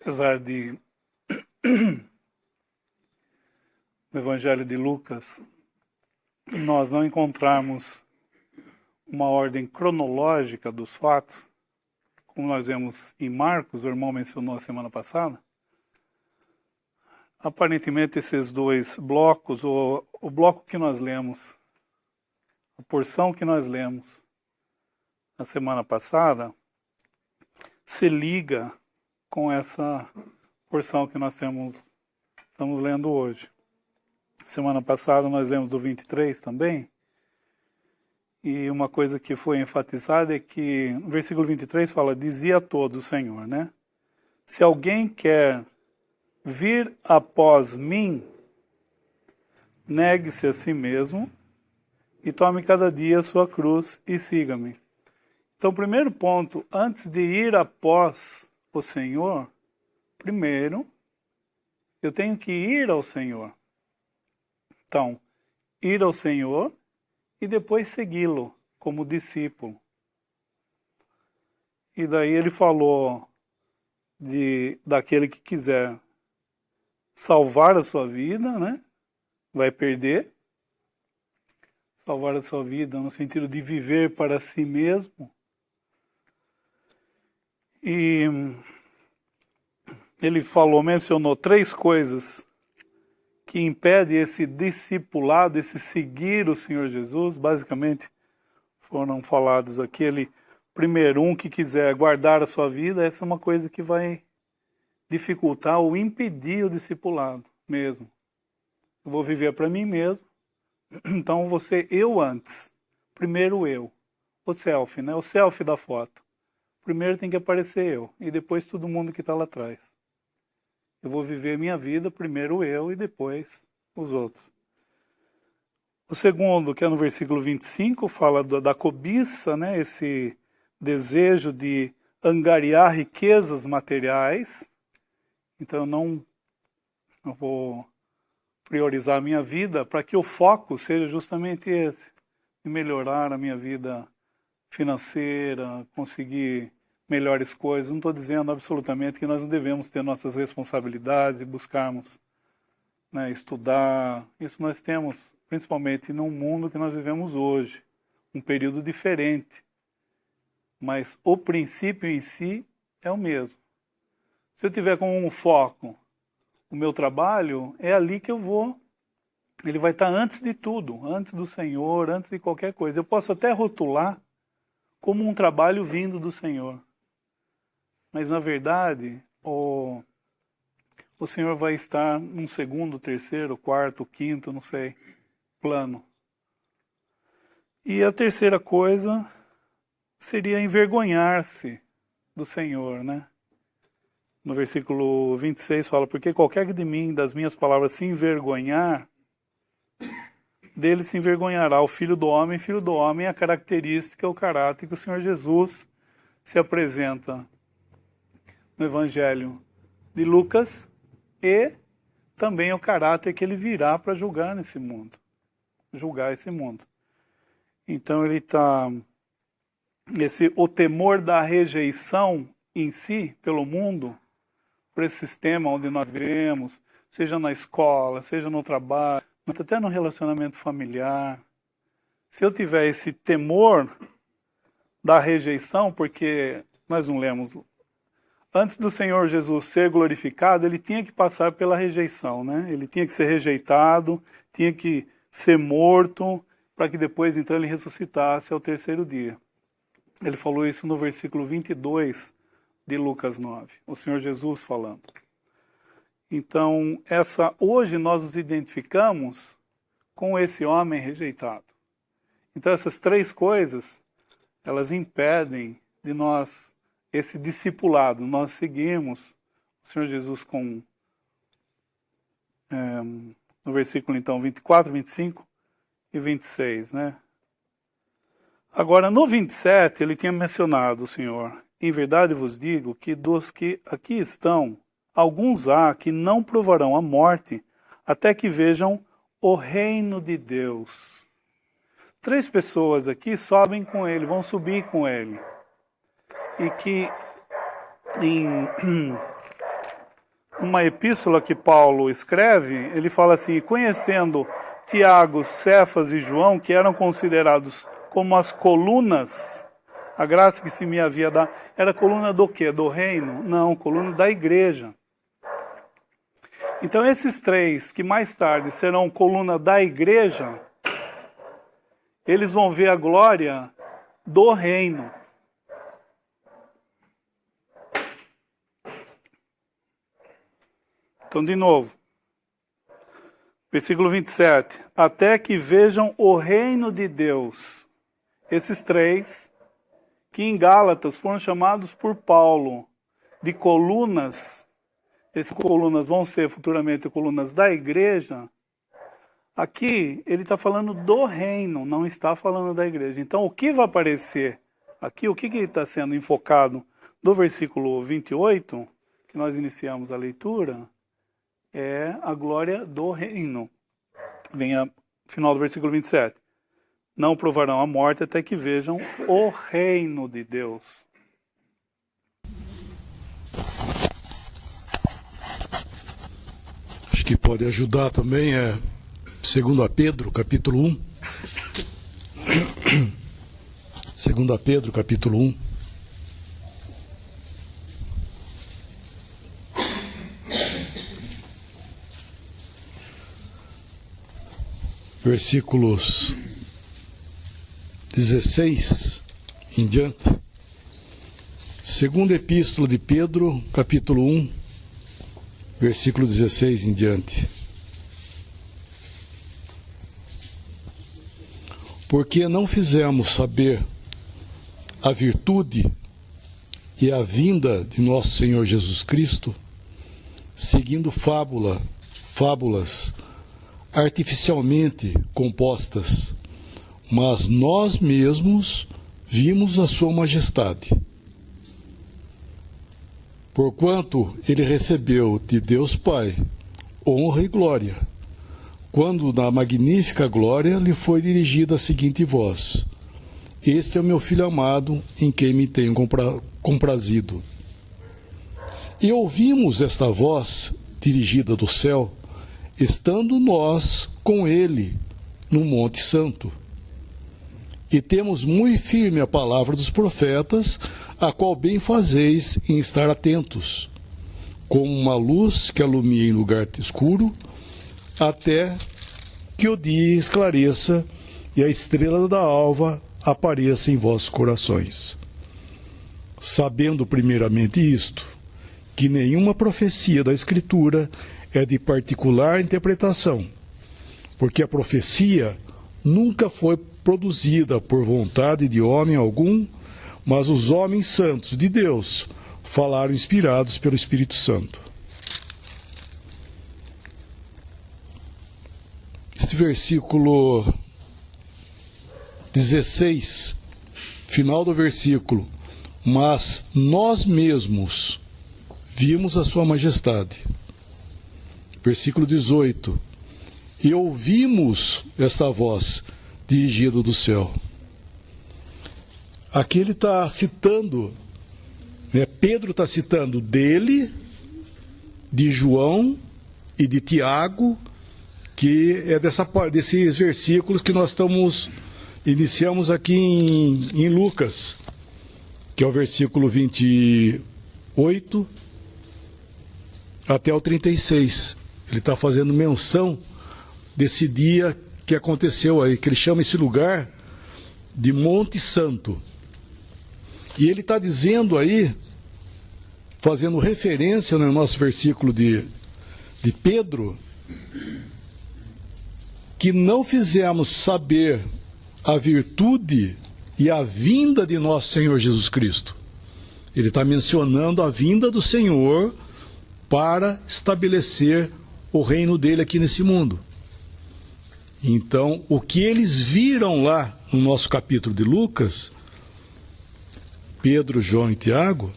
Apesar de no Evangelho de Lucas nós não encontrarmos uma ordem cronológica dos fatos, como nós vemos em Marcos, o irmão mencionou a semana passada, aparentemente esses dois blocos, o bloco que nós lemos, a porção que nós lemos na semana passada, se liga com essa porção que nós estamos lendo hoje. Semana passada nós lemos do 23 também, e uma coisa que foi enfatizada é que no versículo 23 fala, dizia a todos o Senhor, né? Se alguém quer vir após mim, negue-se a si mesmo e tome cada dia a sua cruz e siga-me. Então, o primeiro ponto, antes de ir após o Senhor, primeiro, eu tenho que ir ao Senhor. Então, ir ao Senhor e depois segui-lo como discípulo. E daí ele falou daquele que quiser salvar a sua vida, né? Vai perder. Salvar a sua vida no sentido de viver para si mesmo. E ele mencionou 3 coisas que impedem esse discipulado, esse seguir o Senhor Jesus. Basicamente foram falados aqui. Primeiro, um que quiser guardar a sua vida, essa é uma coisa que vai dificultar ou impedir o discipulado mesmo. Eu vou viver para mim mesmo, então você, eu antes. Primeiro eu. O selfie, né? O selfie da foto. Primeiro tem que aparecer eu, e depois todo mundo que está lá atrás. Eu vou viver minha vida, primeiro eu e depois os outros. O segundo, que é no versículo 25, fala da cobiça, né? Esse desejo de angariar riquezas materiais. Então eu vou priorizar a minha vida para que o foco seja justamente esse, de melhorar a minha vida financeira, conseguir melhores coisas. Não estou dizendo absolutamente que nós não devemos ter nossas responsabilidades e buscarmos, né, estudar. Isso nós temos, principalmente no mundo que nós vivemos hoje, um período diferente. Mas o princípio em si é o mesmo. Se eu tiver como um foco o meu trabalho, é ali que eu vou. Ele vai estar antes de tudo, antes do Senhor, antes de qualquer coisa. Eu posso até rotular como um trabalho vindo do Senhor. Mas, na verdade, o Senhor vai estar num segundo, terceiro, quarto, quinto, não sei, plano. E a terceira coisa seria envergonhar-se do Senhor, né? No versículo 26 fala, porque qualquer que de mim, das minhas palavras, se envergonhar, dele se envergonhará o Filho do Homem. Filho do Homem é a característica, o caráter que o Senhor Jesus se apresenta no Evangelho de Lucas e também o caráter que ele virá para julgar nesse mundo. Julgar esse mundo. Então ele está... o temor da rejeição em si, pelo mundo, por esse sistema onde nós vivemos, seja na escola, seja no trabalho, até no relacionamento familiar. Se eu tiver esse temor da rejeição, porque nós não lemos, antes do Senhor Jesus ser glorificado, ele tinha que passar pela rejeição, né? Ele tinha que ser rejeitado, tinha que ser morto, para que depois então ele ressuscitasse ao terceiro dia. Ele falou isso no versículo 22 de Lucas 9, o Senhor Jesus falando. Então, hoje nós nos identificamos com esse homem rejeitado. Então, essas 3 coisas, elas impedem de nós, esse discipulado, nós seguimos o Senhor Jesus no versículo, então, 24, 25 e 26, né? Agora, no 27, ele tinha mencionado, o Senhor, em verdade vos digo que dos que aqui estão, alguns há que não provarão a morte até que vejam o reino de Deus. 3 pessoas aqui sobem com ele, vão subir com ele. E que uma epístola que Paulo escreve, ele fala assim: conhecendo Tiago, Cefas e João, que eram considerados como as colunas, a graça que se me havia dado, era coluna do quê? Do reino? Não, coluna da igreja. Então esses três, que mais tarde serão coluna da igreja, eles vão ver a glória do reino. Então, de novo, versículo 27. Até que vejam o reino de Deus. Esses três, que em Gálatas foram chamados por Paulo de colunas, essas colunas vão ser futuramente colunas da igreja. Aqui ele está falando do reino, não está falando da igreja. Então, o que vai aparecer aqui, o que está sendo enfocado no versículo 28, que nós iniciamos a leitura, é a glória do reino. Vem a final do versículo 27. Não provarão a morte até que vejam o reino de Deus. Acho que pode ajudar também, 2 Pedro, capítulo 1. 2 Pedro, capítulo 1. Versículos 16 em diante. Segunda Epístola de Pedro, capítulo 1, versículo 16 em diante. Porque não fizemos saber a virtude e a vinda de nosso Senhor Jesus Cristo, seguindo fábulas artificialmente compostas, mas nós mesmos vimos a sua majestade. Porquanto ele recebeu de Deus Pai honra e glória, quando na magnífica glória lhe foi dirigida a seguinte voz: Este é o meu Filho amado, em quem me tenho comprazido. E ouvimos esta voz dirigida do céu, estando nós com ele no Monte Santo. E temos muito firme a palavra dos profetas, a qual bem fazeis em estar atentos, como uma luz que alumia em lugar escuro, até que o dia esclareça e a estrela da alva apareça em vossos corações. Sabendo primeiramente isto, que nenhuma profecia da Escritura é de particular interpretação, porque a profecia nunca foi produzida por vontade de homem algum, mas os homens santos de Deus falaram inspirados pelo Espírito Santo. Este versículo 16, final do versículo, mas nós mesmos vimos a sua majestade. Versículo 18, e ouvimos esta voz dirigida do céu. Aqui ele está citando, Pedro está citando dele, de João e de Tiago, que é desses versículos que nós iniciamos aqui em Lucas, que é o versículo 28 até o 36. Ele está fazendo menção desse dia que aconteceu aí, que ele chama esse lugar de Monte Santo. E ele está dizendo aí, fazendo referência no nosso versículo de Pedro, que não fizemos saber a virtude e a vinda de nosso Senhor Jesus Cristo. Ele está mencionando a vinda do Senhor para estabelecer o reino dele aqui nesse mundo. Então, o que eles viram lá no nosso capítulo de Lucas, Pedro, João e Tiago,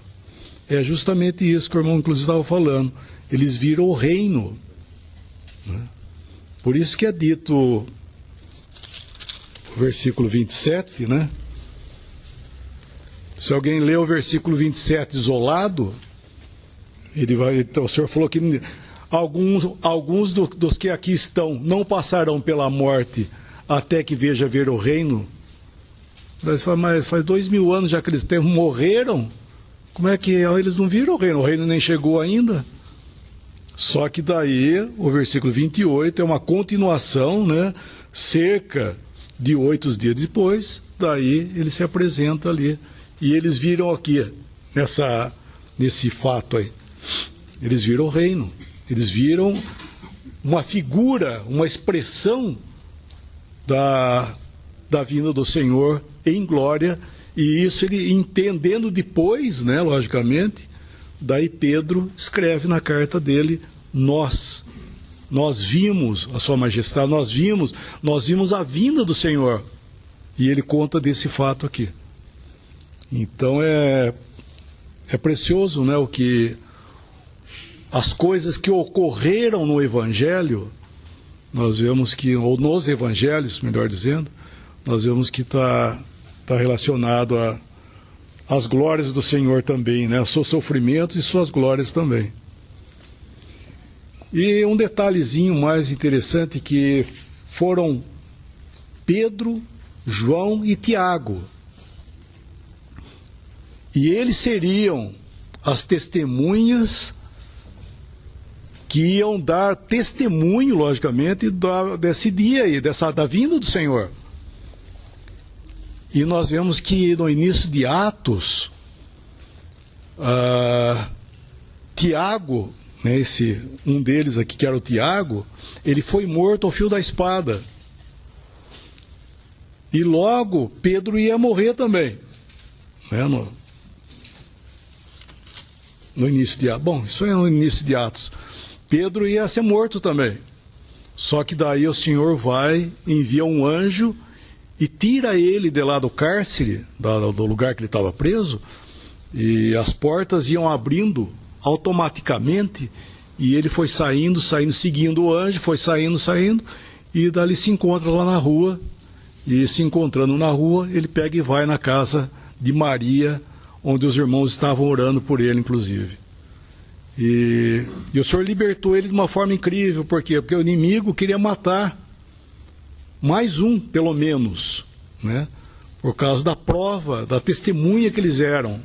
é justamente isso que o irmão inclusive estava falando. Eles viram o reino, né? Por isso que é dito o versículo 27, né? Se alguém lê o versículo 27 isolado, Então, o Senhor falou que alguns dos que aqui estão não passarão pela morte até que veja ver o reino. Mas faz 2000 anos já que eles morreram. Como é que eles não viram o reino nem chegou ainda? Só que daí, o versículo 28 é uma continuação, né? Cerca de 8 dias depois, daí ele se apresenta ali. E eles viram aqui, nesse fato aí, eles viram o reino. Eles viram uma figura, uma expressão da vinda do Senhor em glória. E isso ele entendendo depois, né, logicamente, daí Pedro escreve na carta dele, nós vimos a sua majestade, nós vimos a vinda do Senhor. E ele conta desse fato aqui. Então é precioso, né, as coisas que ocorreram no Evangelho, nós vemos que, ou nos Evangelhos, melhor dizendo, nós vemos que está relacionado às glórias do Senhor também, né? Seus sofrimentos e suas glórias também. E um detalhezinho mais interessante, que foram Pedro, João e Tiago. E eles seriam as testemunhas que iam dar testemunho, logicamente, desse dia aí, da vinda do Senhor. E nós vemos que no início de Atos, Tiago, né, um deles aqui, que era o Tiago, ele foi morto ao fio da espada. E logo Pedro ia morrer também. Né, no início de Atos. Bom, isso é no início de Atos. Pedro ia ser morto também. Só que daí o Senhor envia um anjo e tira ele de lá do cárcere, do lugar que ele estava preso, e as portas iam abrindo automaticamente, e ele foi saindo, seguindo o anjo, foi saindo, e dali se encontra lá na rua, e se encontrando na rua, ele pega e vai na casa de Maria, onde os irmãos estavam orando por ele, inclusive. E o Senhor libertou ele de uma forma incrível. Por quê? Porque o inimigo queria matar mais um, pelo menos, né? Por causa da prova, da testemunha que eles eram.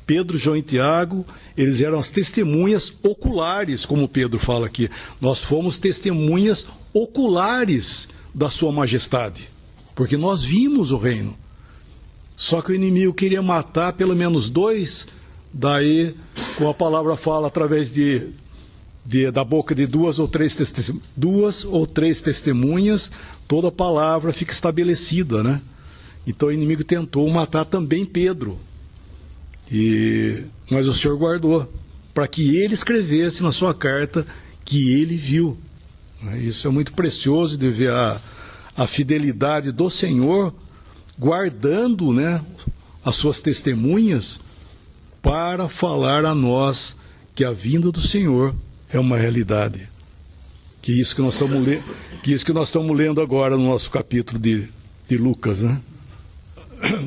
Pedro, João e Tiago, eles eram as testemunhas oculares, como Pedro fala aqui. Nós fomos testemunhas oculares da sua majestade, porque nós vimos o reino. Só que o inimigo queria matar pelo menos 2, daí, como a palavra fala, através da boca de 2 ou 3 testemunhas, toda a palavra fica estabelecida, né? Então o inimigo tentou matar também Pedro. Mas o Senhor guardou, para que ele escrevesse na sua carta que ele viu. Isso é muito precioso de ver a fidelidade do Senhor, guardando, né, as suas testemunhas, para falar a nós que a vinda do Senhor é uma realidade. Que isso que nós estamos lendo agora no nosso capítulo de Lucas, né?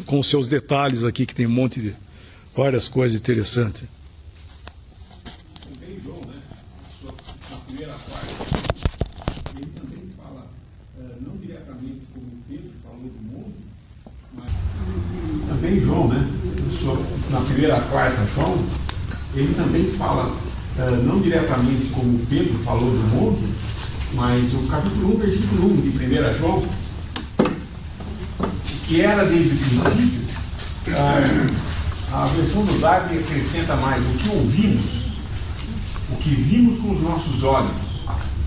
Com os seus detalhes aqui, que tem um monte de várias coisas interessantes. Também João, né? Na primeira parte, ele também fala, não diretamente como Pedro falou do mundo, mas também João, né? Na primeira quarta João, ele também fala, não diretamente como Pedro falou do mundo, mas o capítulo 1, versículo 1 de 1 João, que era desde o princípio, a versão do Darby acrescenta mais: o que ouvimos, o que vimos com os nossos olhos,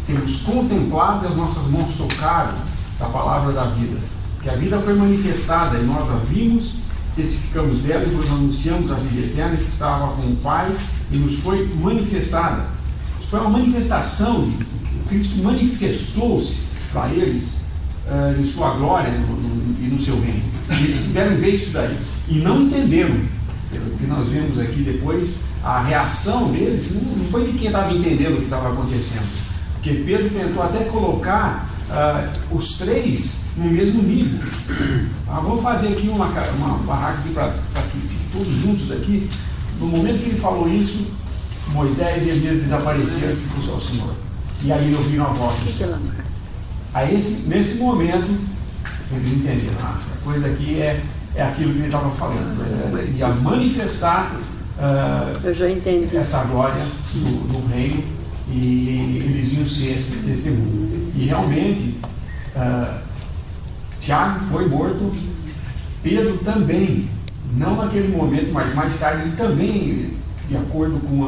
temos contemplado e as nossas mãos tocaram da palavra da vida, que a vida foi manifestada e nós a vimos, testificamos dela e vos anunciamos a vida eterna que estava com o Pai e nos foi manifestada. Isso foi uma manifestação, Cristo manifestou-se para eles em sua glória e no seu reino. E eles tiveram ver isso daí e não entenderam. Pelo que nós vemos aqui depois, a reação deles não foi de quem estava entendendo o que estava acontecendo, porque Pedro tentou até colocar os 3 no mesmo nível. Vamos fazer aqui uma barraca aqui para que todos juntos aqui. No momento que ele falou isso, Moisés e Elias desapareceram e ficou só o Senhor. E aí ouviram a voz do Senhor. Aí nesse momento, eles entenderam, a coisa aqui é aquilo que ele estava falando. Ele ia manifestar eu já entendi essa glória do reino, e eles iam ser esse testemunho. E realmente, Tiago foi morto, Pedro também, não naquele momento, mas mais tarde ele também, de acordo com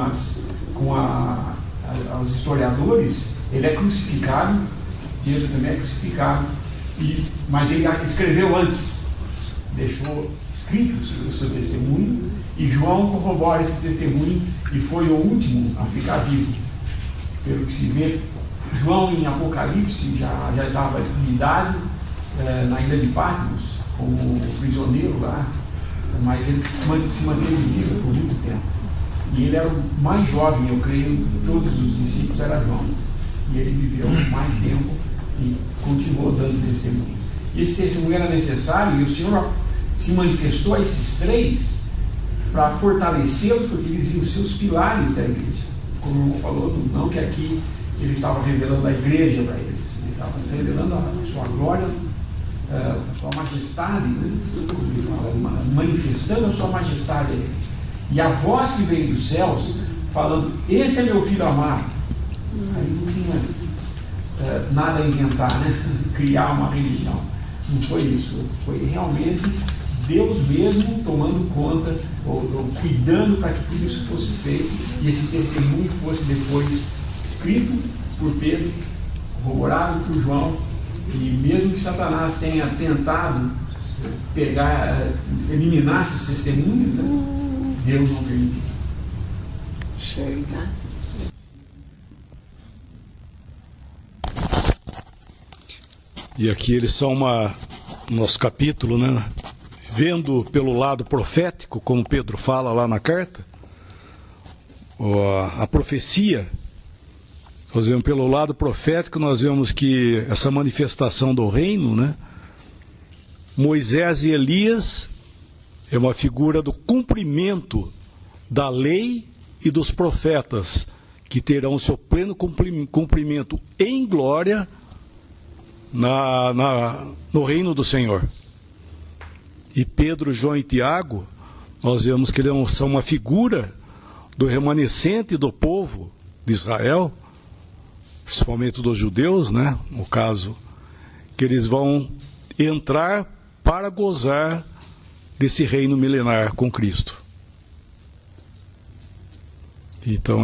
os historiadores, ele é crucificado. Pedro também é crucificado, mas ele escreveu antes, deixou escrito o seu testemunho, e João corrobora esse testemunho e foi o último a ficar vivo. Pelo que se vê, João em Apocalipse já estava de idade, na ilha de Patmos, como prisioneiro lá, mas ele se manteve vivo por muito tempo. E ele era o mais jovem, eu creio, de todos os discípulos era João. E ele viveu mais tempo e continuou dando testemunho. E esse testemunho era necessário, e o Senhor se manifestou a esses três para fortalecê-los, porque eles iam ser os pilares da igreja. Como o irmão falou, não que aqui ele estava revelando a igreja para eles, ele estava revelando a sua glória, a sua majestade, né? Como ele fala, manifestando a sua majestade a eles. E a voz que veio dos céus, falando: esse é meu filho amado. Aí não tinha nada a inventar, né? Criar uma religião. Não foi isso. Foi realmente Deus mesmo tomando conta, ou cuidando para que tudo isso fosse feito, e esse testemunho fosse depois escrito por Pedro, corroborado por João. E mesmo que Satanás tenha tentado eliminar esses testemunhos, né? Deus não permitiu. E aqui eles são nosso capítulo, né? Vendo pelo lado profético, como Pedro fala lá na carta, a profecia, nós vemos pelo lado profético, nós vemos que essa manifestação do reino, né? Moisés e Elias é uma figura do cumprimento da lei e dos profetas, que terão seu pleno cumprimento em glória no reino do Senhor. E Pedro, João e Tiago, nós vemos que eles são uma figura do remanescente do povo de Israel, principalmente dos judeus, né? No caso, que eles vão entrar para gozar desse reino milenar com Cristo. Então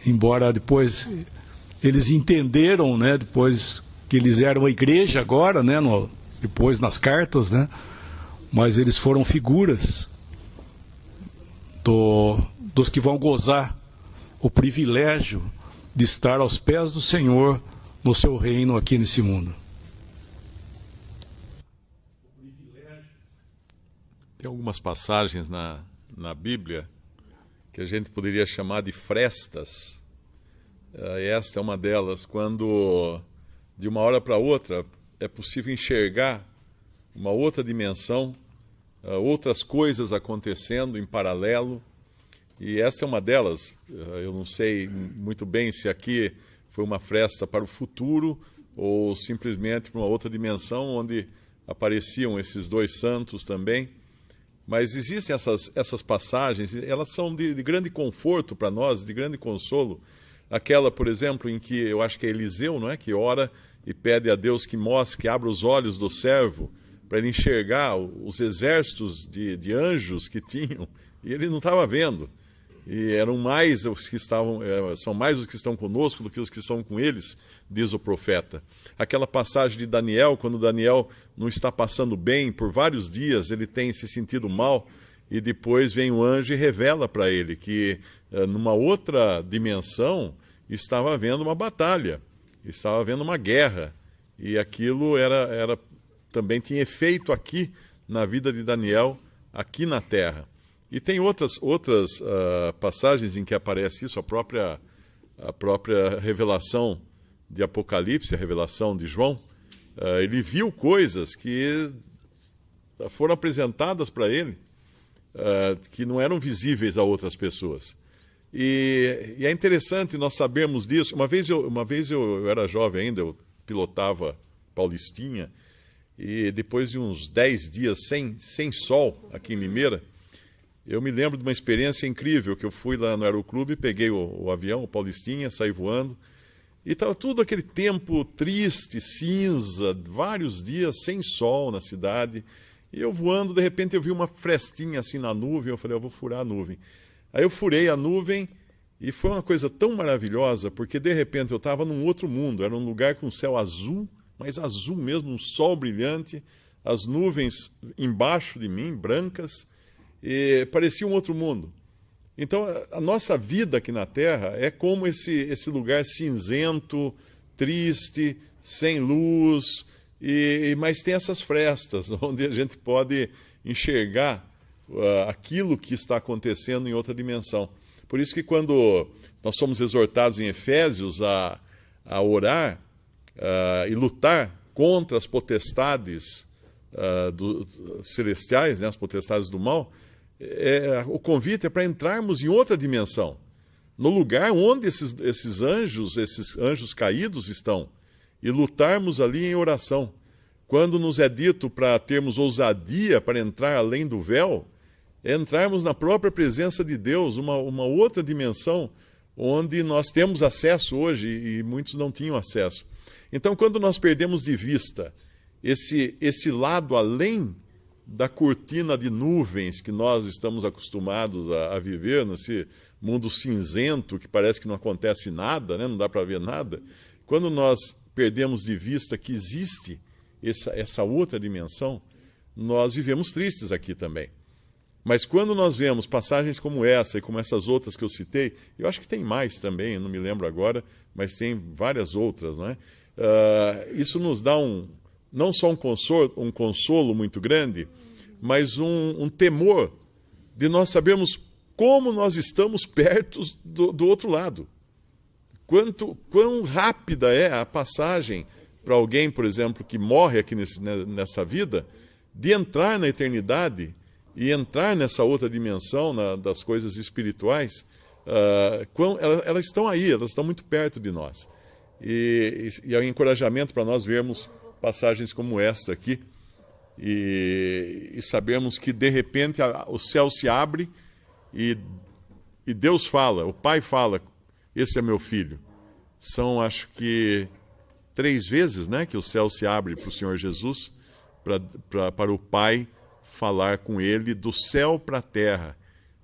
embora depois eles entenderam, né, depois que eles eram a igreja agora, né, depois nas cartas, né, mas eles foram figuras dos que vão gozar o privilégio de estar aos pés do Senhor no seu reino aqui nesse mundo. Tem algumas passagens na Bíblia que a gente poderia chamar de frestas. Esta é uma delas, quando de uma hora para outra é possível enxergar uma outra dimensão, outras coisas acontecendo em paralelo. E esta é uma delas. Eu não sei muito bem se aqui foi uma fresta para o futuro ou simplesmente para uma outra dimensão onde apareciam esses dois santos também. Mas existem essas passagens, elas são de grande conforto para nós, de grande consolo. Aquela, por exemplo, em que eu acho que é Eliseu, não é? Que ora e pede a Deus que mostre, que abra os olhos do servo para ele enxergar os exércitos de anjos que tinham, e ele não estava vendo. E eram mais os que são mais os que estão conosco do que os que estão com eles, diz o profeta. Aquela passagem de Daniel, quando Daniel não está passando bem por vários dias, ele tem se sentido mal, e depois vem o anjo e revela para ele que numa outra dimensão estava havendo uma batalha, estava havendo uma guerra, e aquilo também tinha efeito aqui na vida de Daniel, aqui na terra. E tem outras passagens em que aparece isso, a própria revelação de Apocalipse, a revelação de João. Ele viu coisas que foram apresentadas para ele, que não eram visíveis a outras pessoas. E é interessante nós sabermos disso. Uma vez eu era jovem ainda, eu pilotava Paulistinha, e depois de uns 10 dias sem sol aqui em Limeira, eu me lembro de uma experiência incrível, que eu fui lá no Aeroclube, peguei o avião, o Paulistinha, saí voando, e estava tudo aquele tempo triste, cinza, vários dias sem sol na cidade, e eu voando, de repente eu vi uma frestinha assim na nuvem, eu falei, eu vou furar a nuvem. Aí eu furei a nuvem, e foi uma coisa tão maravilhosa, porque de repente eu estava num outro mundo, era um lugar com céu azul, mas azul mesmo, um sol brilhante, as nuvens embaixo de mim, brancas, e parecia um outro mundo. Então, a nossa vida aqui na Terra é como esse lugar cinzento, triste, sem luz, mas tem essas frestas, onde a gente pode enxergar aquilo que está acontecendo em outra dimensão. Por isso que quando nós somos exortados em Efésios a orar e lutar contra as potestades celestiais, né, as potestades do mal, o convite é para entrarmos em outra dimensão, no lugar onde esses anjos caídos estão, e lutarmos ali em oração. Quando nos é dito para termos ousadia para entrar além do véu, é entrarmos na própria presença de Deus, uma outra dimensão, onde nós temos acesso hoje e muitos não tinham acesso. Então, quando nós perdemos de vista esse lado além da cortina de nuvens que nós estamos acostumados a viver, nesse mundo cinzento que parece que não acontece nada, né? Não dá para ver nada, quando nós perdemos de vista que existe essa outra dimensão, nós vivemos tristes aqui também. Mas quando nós vemos passagens como essa e como essas outras que eu citei, eu acho que tem mais também, eu não me lembro agora, mas tem várias outras, não é? Isso nos dá não só um consolo muito grande, mas um temor de nós sabermos como nós estamos perto do outro lado. Quão rápida é a passagem para alguém, por exemplo, que morre aqui nessa vida, de entrar na eternidade e entrar nessa outra dimensão das coisas espirituais. Elas estão aí, elas estão muito perto de nós. E é um encorajamento para nós vermos passagens como esta aqui e sabermos que de repente o céu se abre e Deus fala, o Pai fala, esse é meu filho. São, acho que 3 vezes, né, que o céu se abre para o Senhor Jesus, para o Pai falar com ele do céu para a terra.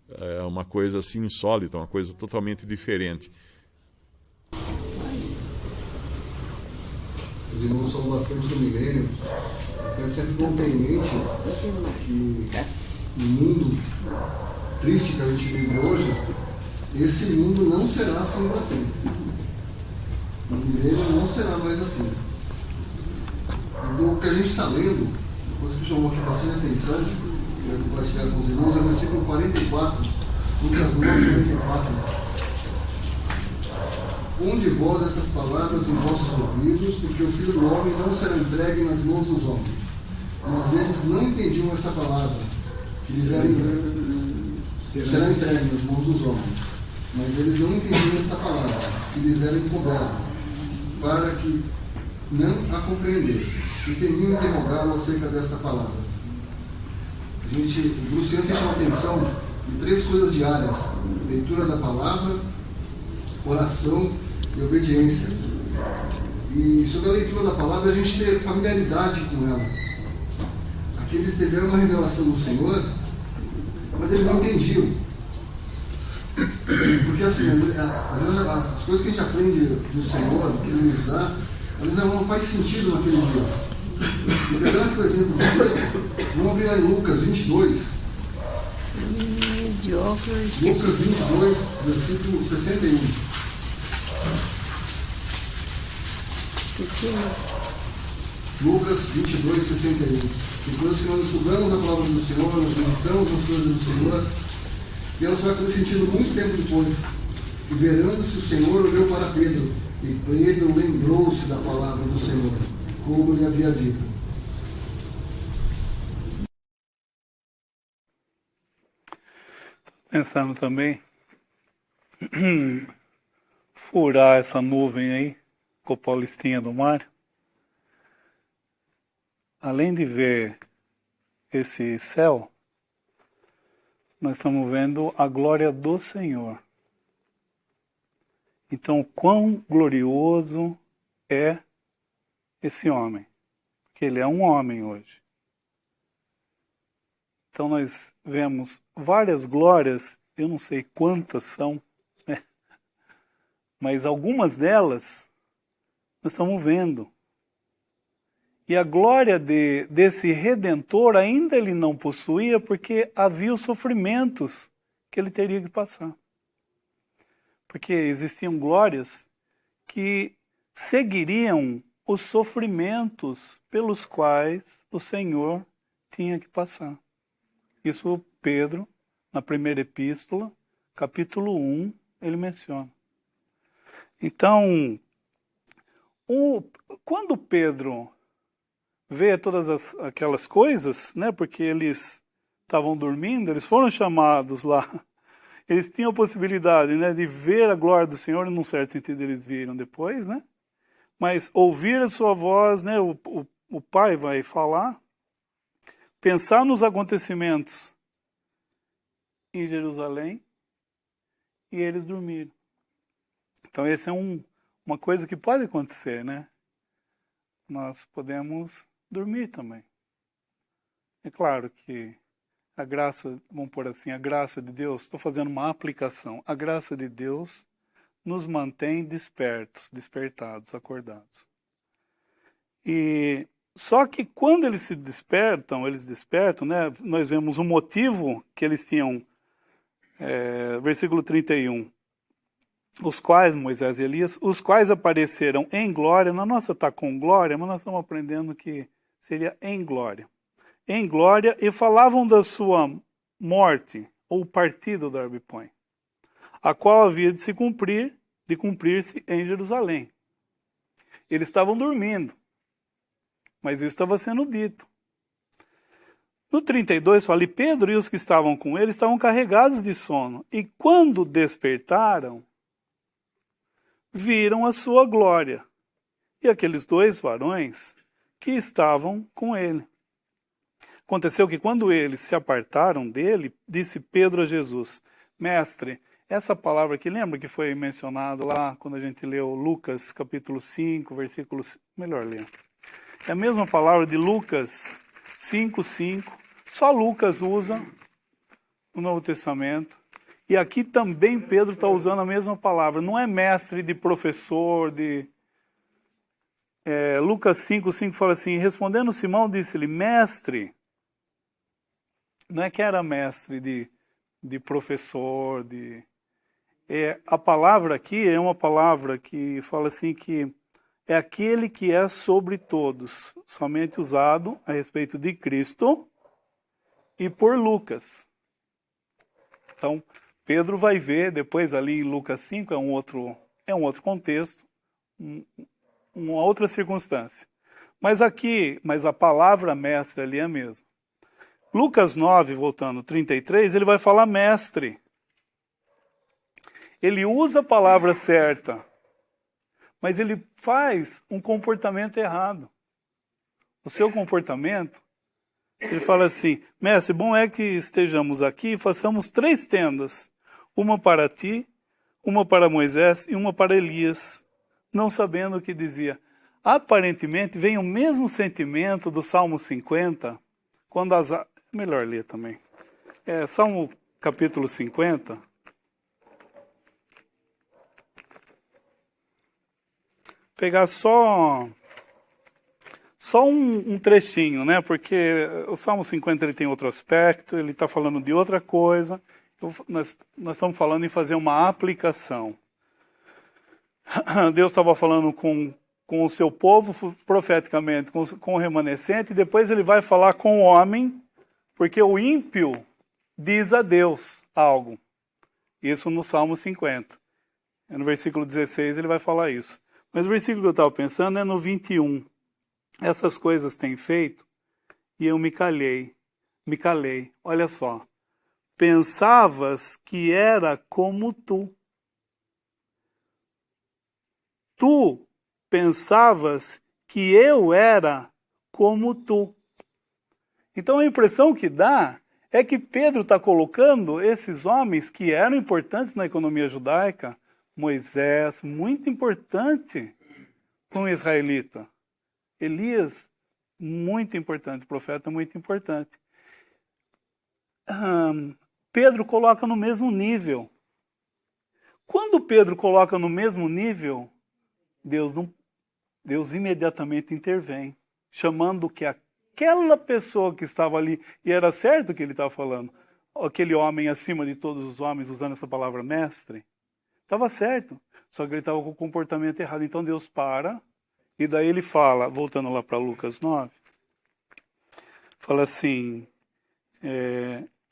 É uma coisa assim insólita, uma coisa totalmente diferente. Os irmãos falam bastante do milênio. Eu sempre bom ter em mente que no mundo triste que a gente vive hoje, esse mundo não será assim para sempre. O milênio não será mais assim. Do que a gente está lendo, a coisa que chamou aqui bastante atenção, eu vou compartilhar com os irmãos, é o versículo 44, Lucas 9, 44. Onde vós estas palavras em vossos ouvidos, porque o Filho do Homem não será entregue nas mãos dos homens. Mas eles não entendiam essa palavra, que lhes será entregue nas mãos dos homens. Mas eles não entendiam essa palavra, que lhes era encoberta, para que não a compreendessem, e temiam interrogá-lo acerca dessa palavra. O Bruce Hansen chama atenção de 3 coisas diárias: leitura da palavra, oração e obediência. E sobre a leitura da palavra, a gente ter familiaridade com ela. Aqueles tiveram uma revelação do Senhor, mas eles não entendiam. Porque assim, às vezes as coisas que a gente aprende do Senhor, que Ele nos dá, às vezes ela não faz sentido naquele dia. E pegando aqui o exemplo de você, vamos abrir lá em Lucas 22. Lucas 22, versículo 61. Lucas 22, 61. Depois que nós estudamos a palavra do Senhor, nós meditamos as coisas do Senhor, e ela só vai fazer sentido muito tempo depois. E verando-se o Senhor olhou para Pedro, e Pedro lembrou-se da palavra do Senhor, como lhe havia dito. pensando também furar essa nuvem aí com a Paulistinha do mar. Além de ver esse céu, nós estamos vendo a glória do Senhor. Então, quão glorioso é esse homem? Porque ele é um homem hoje. Então, nós vemos várias glórias, eu não sei quantas são, né? Mas algumas delas nós estamos vendo. E a glória desse Redentor ainda ele não possuía, porque havia os sofrimentos que ele teria que passar. Porque existiam glórias que seguiriam os sofrimentos pelos quais o Senhor tinha que passar. Isso Pedro, na primeira epístola, capítulo 1, ele menciona. Então, quando Pedro vê todas aquelas coisas, né, porque eles estavam dormindo, eles foram chamados lá, eles tinham a possibilidade, né, de ver a glória do Senhor, num certo sentido eles viram depois, né, mas ouvir a sua voz, né, o Pai vai falar, pensar nos acontecimentos em Jerusalém, e eles dormiram. Então essa é uma coisa que pode acontecer, né, nós podemos dormir também. É claro que a graça, vamos pôr assim, a graça de Deus, estou fazendo uma aplicação, a graça de Deus nos mantém despertados, acordados. E só que quando eles despertam, né, nós vemos um motivo que eles tinham, versículo 31, os quais, Moisés e Elias, os quais apareceram em glória, na nossa está com glória, mas nós estamos aprendendo que seria em glória, e falavam da sua morte, ou partida do Darby Point, a qual havia de cumprir-se em Jerusalém. Eles estavam dormindo, mas isso estava sendo dito. No 32 fala, e Pedro e os que estavam com ele estavam carregados de sono, e quando despertaram, viram a sua glória, e aqueles dois varões que estavam com ele. Aconteceu que quando eles se apartaram dele, disse Pedro a Jesus, Mestre, essa palavra aqui, lembra que foi mencionado lá, quando a gente leu Lucas, capítulo 5, versículo... Melhor ler. É a mesma palavra de Lucas 5:5, só Lucas usa no Novo Testamento. E aqui também Pedro está usando a mesma palavra. Não é mestre de professor, de... Lucas 5:5 fala assim, respondendo Simão, disse-lhe, mestre, não é que era mestre de professor, a palavra aqui é uma palavra que fala assim que é aquele que é sobre todos, somente usado a respeito de Cristo e por Lucas. Então, Pedro vai ver depois ali em Lucas 5, é um outro contexto, uma outra circunstância. Mas a palavra mestre ali é a mesma. Lucas 9, voltando, 33, ele vai falar mestre. Ele usa a palavra certa, mas ele faz um comportamento errado. O seu comportamento, ele fala assim, mestre, bom é que estejamos aqui e façamos 3 tendas, uma para ti, uma para Moisés e uma para Elias, não sabendo o que dizia. Aparentemente, vem o mesmo sentimento do Salmo 50, quando melhor ler também. Salmo capítulo 50. Pegar só um trechinho, né? Porque o Salmo 50 ele tem outro aspecto, ele está falando de outra coisa. Nós estamos falando em fazer uma aplicação. Deus estava falando com o seu povo profeticamente, com o remanescente, e depois ele vai falar com o homem, porque o ímpio diz a Deus algo. Isso no Salmo 50. No versículo 16 ele vai falar isso. Mas o versículo que eu estava pensando é no 21. Essas coisas têm feito e eu me calei. Olha só. pensavas que era como tu. Tu pensavas que eu era como tu. Então a impressão que dá é que Pedro está colocando esses homens que eram importantes na economia judaica, Moisés, muito importante para um israelita. Elias, muito importante, profeta muito importante. Pedro coloca no mesmo nível. Quando Pedro coloca no mesmo nível, Deus imediatamente intervém, chamando que aquela pessoa que estava ali, e era certo o que ele estava falando, aquele homem acima de todos os homens, usando essa palavra mestre, estava certo, só que ele estava com o comportamento errado. Então Deus para, e daí ele fala, voltando lá para Lucas 9, fala assim,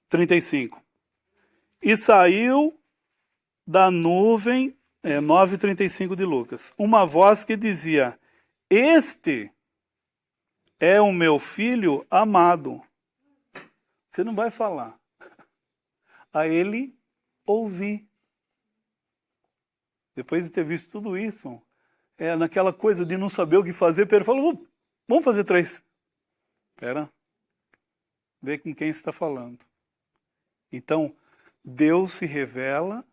35. E saiu da nuvem, 9:35 de Lucas, uma voz que dizia: este é o meu filho amado. Você não vai falar. A ele ouvi. Depois de ter visto tudo isso, naquela coisa de não saber o que fazer, Pedro falou: vamos fazer 3. Espera. Vê com quem você está falando. Então, Deus se revela,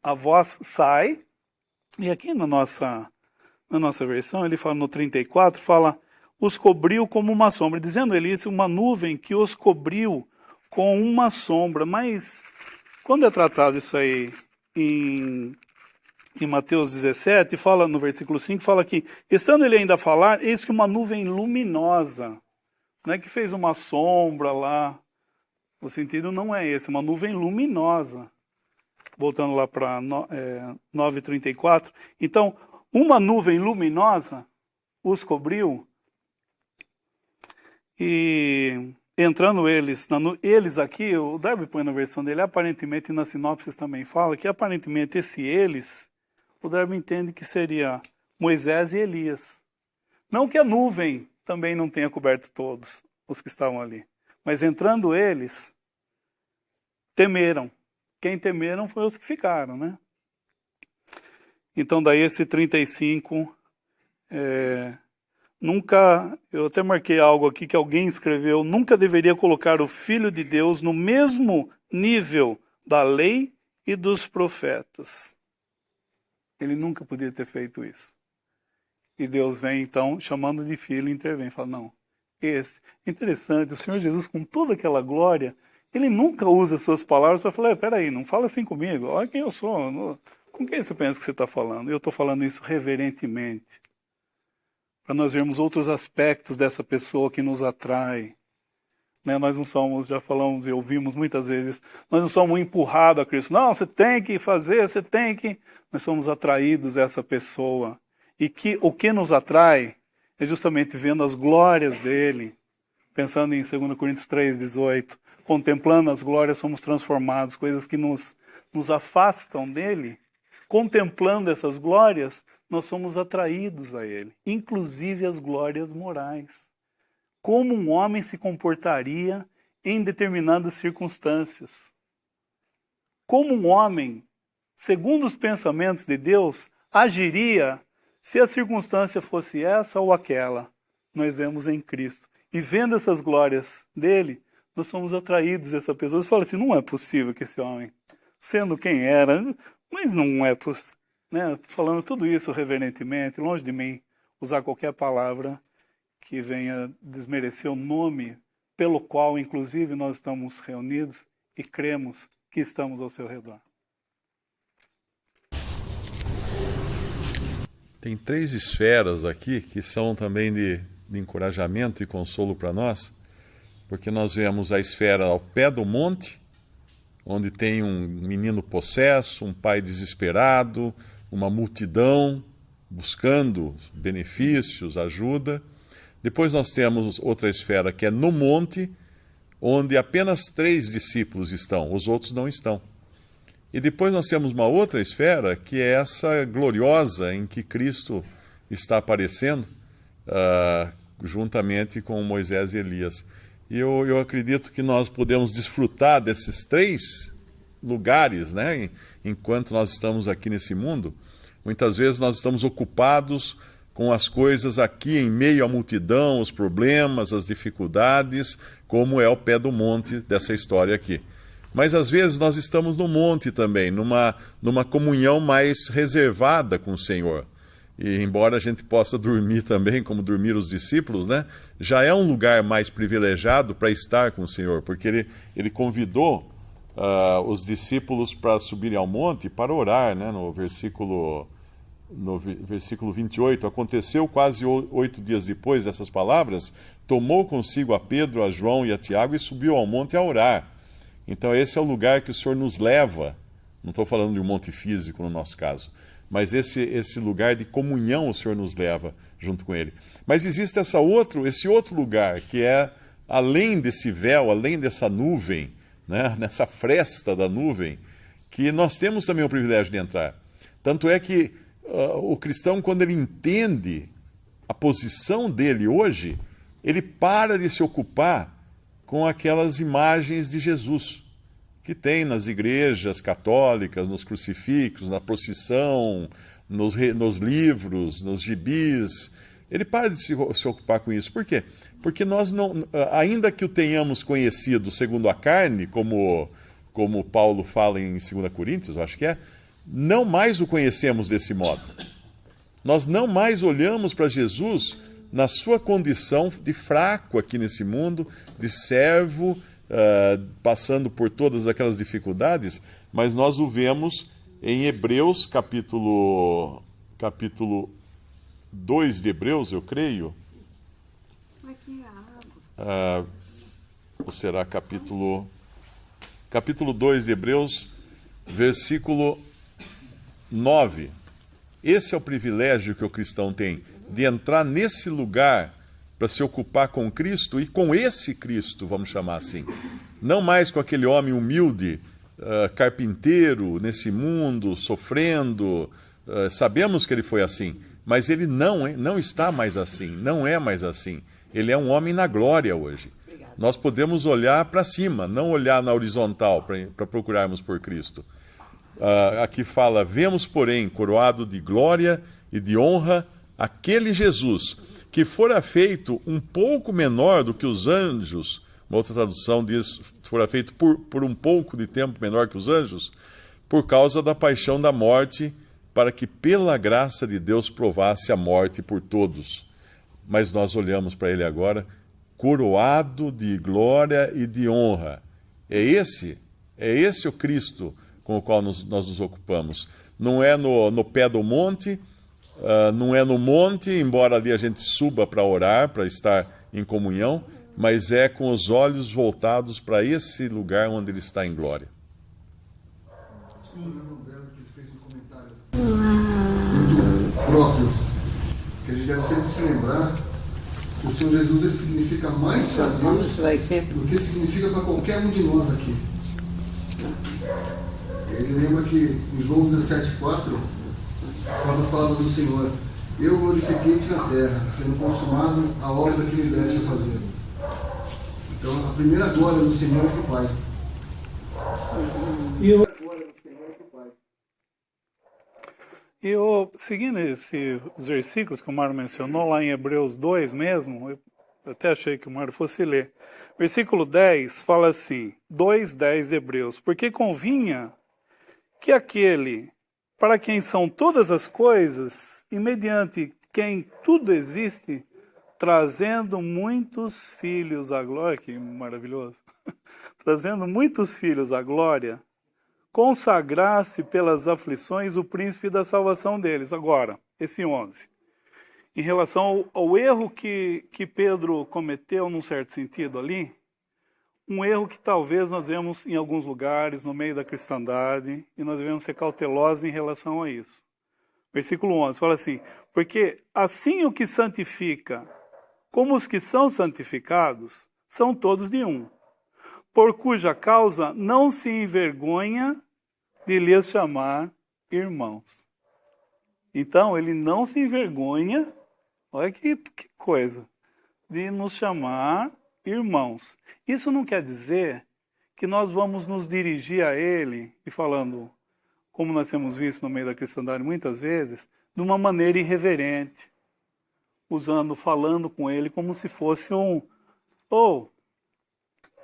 a voz sai, e aqui na nossa versão, ele fala no 34, fala, os cobriu como uma sombra, dizendo ele isso, uma nuvem que os cobriu com uma sombra. Mas, quando é tratado isso aí em Mateus 17, fala no versículo 5, fala que, estando ele ainda a falar, eis que uma nuvem luminosa, não é que fez uma sombra lá, o sentido não é esse, uma nuvem luminosa. Voltando lá para 9:34. Então, uma nuvem luminosa os cobriu e entrando eles aqui, o Darby põe na versão dele, aparentemente, e na sinopse também fala, que aparentemente eles, o Darby entende que seria Moisés e Elias. Não que a nuvem também não tenha coberto todos os que estavam ali. Mas entrando eles, temeram. Quem temeram foi os que ficaram, né? Então daí esse 35, eu até marquei algo aqui que alguém escreveu, nunca deveria colocar o Filho de Deus no mesmo nível da lei e dos profetas. Ele nunca podia ter feito isso. E Deus vem então, chamando de filho, intervém, fala, não, interessante, o Senhor Jesus com toda aquela glória, ele nunca usa suas palavras para falar, peraí, não fala assim comigo, olha quem eu sou, com quem você pensa que você está falando? Eu estou falando isso reverentemente, para nós vermos outros aspectos dessa pessoa que nos atrai. Né? Nós não somos, já falamos e ouvimos muitas vezes, nós não somos empurrados a Cristo, não, você tem que fazer, nós somos atraídos a essa pessoa. E o que nos atrai é justamente vendo as glórias dele, pensando em 2 Coríntios 3:18, contemplando as glórias somos transformados, coisas que nos afastam dele, contemplando essas glórias, nós somos atraídos a ele, inclusive as glórias morais. Como um homem se comportaria em determinadas circunstâncias. Como um homem, segundo os pensamentos de Deus, agiria se a circunstância fosse essa ou aquela. Nós vemos em Cristo. E vendo essas glórias dele, nós somos atraídos a essa pessoa. Você fala assim, não é possível que esse homem, sendo quem era, mas não é possível. Né? Falando tudo isso reverentemente, longe de mim usar qualquer palavra que venha desmerecer o nome pelo qual, inclusive, nós estamos reunidos e cremos que estamos ao seu redor. Tem 3 esferas aqui que são também de encorajamento e consolo para nós, porque nós vemos a esfera ao pé do monte, onde tem um menino possesso, um pai desesperado, uma multidão buscando benefícios, ajuda. Depois nós temos outra esfera que é no monte, onde apenas 3 discípulos estão, os outros não estão. E depois nós temos uma outra esfera, que é essa gloriosa em que Cristo está aparecendo, juntamente com Moisés e Elias. E eu acredito que nós podemos desfrutar desses 3 lugares, né? Enquanto nós estamos aqui nesse mundo. Muitas vezes nós estamos ocupados com as coisas aqui em meio à multidão, os problemas, as dificuldades, como é o pé do monte dessa história aqui. Mas às vezes nós estamos no monte também, numa comunhão mais reservada com o Senhor. E embora a gente possa dormir também, como dormiram os discípulos, né? Já é um lugar mais privilegiado para estar com o Senhor, porque ele convidou os discípulos para subirem ao monte para orar, né? No versículo 28, aconteceu quase 8 dias depois dessas palavras, tomou consigo a Pedro, a João e a Tiago e subiu ao monte a orar. Então esse é o lugar que o Senhor nos leva, não estou falando de um monte físico no nosso caso, mas esse lugar de comunhão o Senhor nos leva junto com Ele. Mas existe esse outro lugar, que é além desse véu, além dessa nuvem, né, nessa fresta da nuvem, que nós temos também o privilégio de entrar. Tanto é que o cristão, quando ele entende a posição dele hoje, ele para de se ocupar com aquelas imagens de Jesus que tem nas igrejas católicas, nos crucifixos, na procissão, nos livros, nos gibis. Ele para de se ocupar com isso. Por quê? Porque nós não, ainda que o tenhamos conhecido segundo a carne, como Paulo fala em 2 Coríntios, acho que é, não mais o conhecemos desse modo. Nós não mais olhamos para Jesus na sua condição de fraco aqui nesse mundo, de servo, passando por todas aquelas dificuldades, mas nós o vemos em Hebreus, capítulo 2 de Hebreus, eu creio. Ou será capítulo 2 de Hebreus, versículo 9. Esse é o privilégio que o cristão tem, de entrar nesse lugar para se ocupar com Cristo e com esse Cristo, vamos chamar assim. Não mais com aquele homem humilde, carpinteiro nesse mundo, sofrendo. Sabemos que ele foi assim, mas ele não está mais assim, não é mais assim. Ele é um homem na glória hoje. Nós podemos olhar para cima, não olhar na horizontal para procurarmos por Cristo. Aqui fala, vemos, porém, coroado de glória e de honra, aquele Jesus, que fora feito um pouco menor do que os anjos, uma outra tradução diz, fora feito por um pouco de tempo menor que os anjos, por causa da paixão da morte, para que pela graça de Deus provasse a morte por todos. Mas nós olhamos para ele agora, coroado de glória e de honra. É esse o Cristo com o qual nós nos ocupamos. Não é no pé do monte, não é no monte, embora ali a gente suba para orar, para estar em comunhão, mas é com os olhos voltados para esse lugar onde ele está em glória. Próprio, que a gente deve sempre se lembrar que o Senhor Jesus ele significa mais para Deus do que significa para qualquer um de nós aqui. Ele lembra que em João 17,4 fala a palavra do Senhor: eu glorifiquei-te na terra, tendo consumado a obra que me deste a fazer. Então a primeira glória do Senhor é para o Pai. Seguindo esses versículos que o Mário mencionou, lá em Hebreus 2 mesmo, eu até achei que o Mário fosse ler. Versículo 10 fala assim, 2:10 de Hebreus, porque convinha que aquele para quem são todas as coisas, e mediante quem tudo existe, trazendo muitos filhos à glória, que maravilhoso, trazendo muitos filhos à glória, consagrasse pelas aflições o príncipe da salvação deles. Agora, esse 11. Em relação ao erro que Pedro cometeu, num certo sentido ali, um erro que talvez nós vemos em alguns lugares, no meio da cristandade, e nós devemos ser cautelosos em relação a isso. Versículo 11 fala assim, porque assim o que santifica, como os que são santificados, são todos de um, por cuja causa não se envergonha de lhes chamar irmãos. Então, ele não se envergonha, olha que coisa, de nos chamar irmãos. Isso não quer dizer que nós vamos nos dirigir a ele e falando, como nós temos visto no meio da cristandade muitas vezes, de uma maneira irreverente, falando com ele como se fosse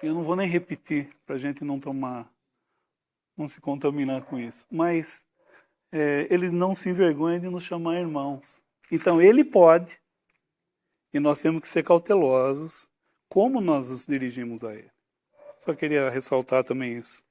eu não vou nem repetir para a gente não se contaminar com isso, mas ele não se envergonha de nos chamar irmãos. Então ele pode, e nós temos que ser cautelosos como nós nos dirigimos a ele. Só queria ressaltar também isso.